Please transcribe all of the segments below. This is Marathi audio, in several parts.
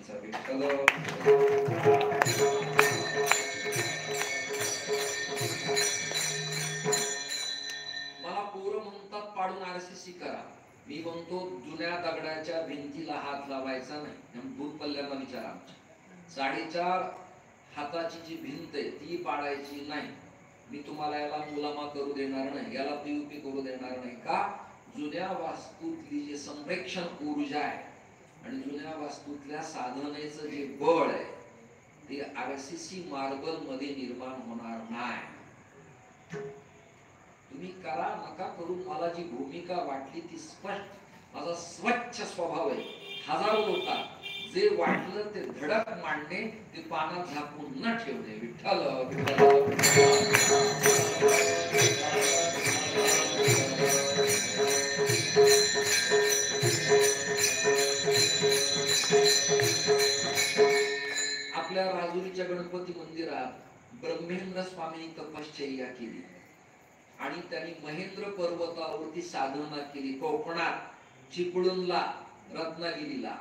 स्वामींचा विठ्ठल. मला पोरं म्हणतात पाडून आरसीसी करा, मी म्हणतो जुन्या दगडाच्या भिंतीला हात लावायचा नाही. दूध पल्ल्याला विचारा, 4.5 हाताची जी भिंत आहे ती पाडायची नाही. मी तुम्हाला याला मुलामा करू देणार नाही, याला पीयूपी करू देणार नाही. का? जुन्या वास्तूतली जी संप्रेक्षण ऊर्जा आहे आणि जुन्या वास्तूतल्या साधनेचं जे बळ आहे ते आरसीसी मार्बल मध्ये निर्माण होणार नाही. तुम्ही करा नका करू, मला जी भूमिका वाटली ती स्पष्ट, माझा स्वच्छ स्वभाव आहे. हजारो लोकांना जे वाटलं ते धडक मांडणे, ते पानात झाकून न ठेवणे. विठ्ठल आपल्या राजुरीच्या गणपती मंदिरात ब्रह्मेंद्र स्वामींनी तपश्चर्या केली आणि त्यांनी महेंद्र पर्वतावरती साधना केली. कोकणात चिपळूणला, रत्नागिरीला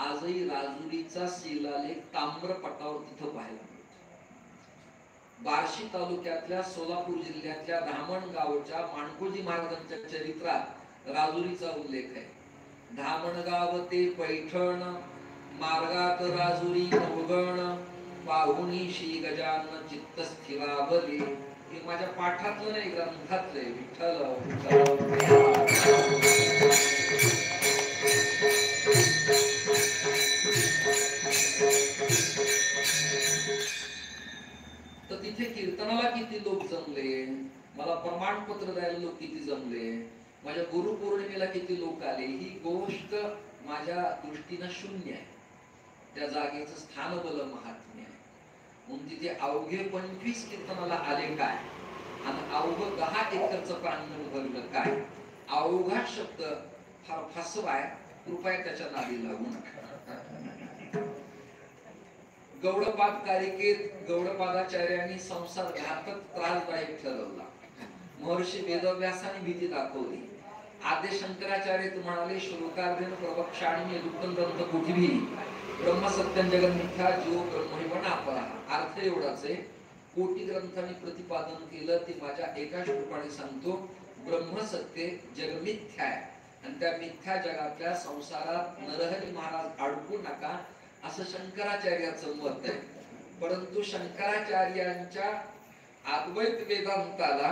आजही राजुरीचा शिलालेख ताम्रपटावर तिथं पाहायला मिळतो. बार्शी तालुक्यातल्या सोलापूर जिल्ह्यातल्या धामणगावच्या माणकोजी महाराजांच्या चरित्रात राजुरीचा उल्लेख आहे. धामणगाव ते पैठण मार्गात राजुरी नवगण, पाहुणी श्री गजानन चित्त स्थिरावले. हे माझ्या पाठातलं नाही, ग्रंथातलं आहे. विठ्ठल तर तिथे कीर्तनाला किती लोक जमले, मला प्रमाणपत्र द्यायला लोक किती जमले, माझ्या गुरुपौर्णिमेला किती लोक आले, ही गोष्ट माझ्या दृष्टीनं शून्य आहे. त्या जागेचं स्थानबल महात्म्य आहे. म्हणून तिथे अवघे 25 कीर्तनाला आले काय आणि अवघं 10 एकरचं प्रांगण भरलं काय. अवघा शब्द फार फसवाय, कृपया त्याच्या नादी लागू नका. गौडपाद कारिकेत गौडपादाचार्यांनी संसार घातक त्रासदायक ठरवला. महर्षी वेदव्यासाने भीती दाखवली. आद्य शंकराचार्य म्हणाले श्लोकार्धेन प्रवक्ष्यामि यदुक्तं ग्रंथ पृथ्वी ब्रह्म सत्यं जगन् मिथ्या जीव ब्रह्मैव अपरः. अर्थ एवढाच आहे, कोटी ग्रंथांनी प्रतिपादन केलं ते माझ्या एका श्लोकाने सांगतो. ब्रह्म सत्य जग मिथ्या आहे आणि त्या मिथ्या जगातल्या संसारात नरहरी महाराज अडकू नका असं शंकराचार्याचं मत आहे. परंतु शंकराचार्यांच्या अद्वैत वेदांताला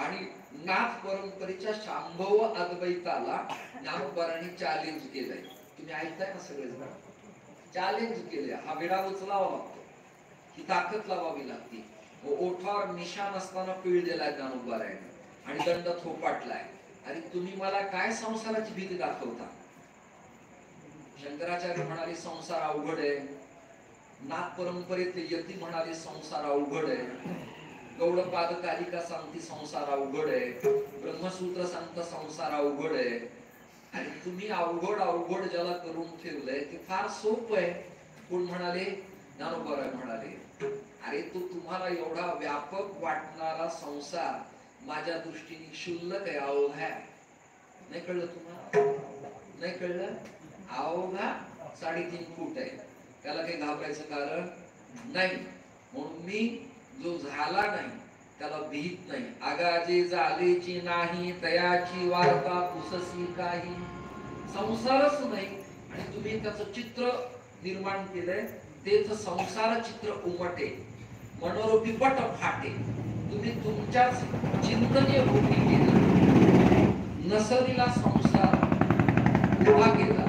आणि नाथ परंपरेच्या शांभव अद्वैताला ज्ञानोबांनी चॅलेंज केलंय. तुम्ही ऐकताय ना सगळेजण? चॅलेंज केले. हा विडा उचलावा लागतो, ही ताकद लावावी लागते. ओठावर निशाण असताना पीळ दिलाय ज्ञानोबांनी आणि दंड थोपाटलाय. आणि तुम्ही मला काय संसाराची भीती दाखवता? शंकराचार्य म्हणाले संसार अवघड आहे, नाथ परंपरेतले यती म्हणाले संसार अवघड आहे, गौडपाद कारिका सांगती संसार अवघड आहे, ब्रह्मसूत्र सांगता संसार अवघड आहे. आणि तुम्ही अवघड अवघड ज्याला करून ठेवलंय ते फार सोपं आहे. कोण म्हणाले? ज्ञानोबा म्हणाले, अरे तो तुम्हाला एवढा व्यापक वाटणारा संसार माझ्या दृष्टीने क्षुल्लक आहे, अवघा आहे. नाही कळलं तुम्हाला? नाही कळलं? अवघा 3.5 फूट आहे, त्याला काही घाबरायचं कारण नाही. म्हणून मी जो झाला नाही त्याला भीत नाही. आगाजे झालेची नाही तयाची वार्ता पुससी काही. संसारच नाही आणि तुम्ही त्याचं चित्र निर्माण केलंय, तेच संसार चित्र उमटे, मनोरूपी पट फाटे. तुम्ही तुमच्याच चिंतनीय भूमी केली. नसरीला संसार उभा केला,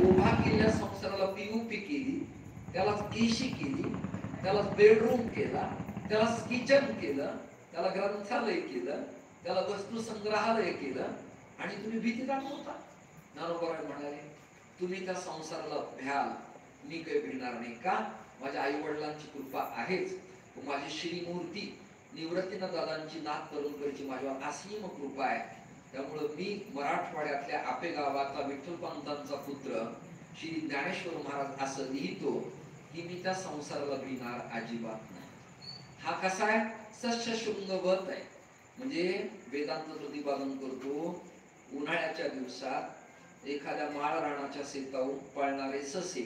उभा केलेल्या संसाराला पीयूपी केली, त्याला एसी केली, त्याला बेडरूम केला, त्याला किचन केलं, त्याला ग्रंथालय केलं, त्याला वस्तू संग्रहालय केलं आणि तुम्ही भीती दाखवता. ज्ञानोबा म्हणाले तुम्ही त्या संसाराला भ्याल, मी काही भिणार नाही. का? माझ्या आई वडिलांची कृपा आहेच, माझी श्रीमूर्ती निवृत्तीनाथ दादांची नाथ परंपरेची माझ्यावर असीम कृपा आहे. त्यामुळे मी मराठवाड्यातल्या आपे गावातला विठ्ठलपंतांचा पुत्र श्री ज्ञानेश्वर महाराज असं लिहितो की मी त्या संसाराला भिणार अजिबात नाही. हा कसा आहे? सशृंगवत आहे. म्हणजे वेदांत प्रतिपादन करतो. उन्हाळ्याच्या दिवसात एखाद्या माळ रानाच्या शेतावरून पळणारे ससे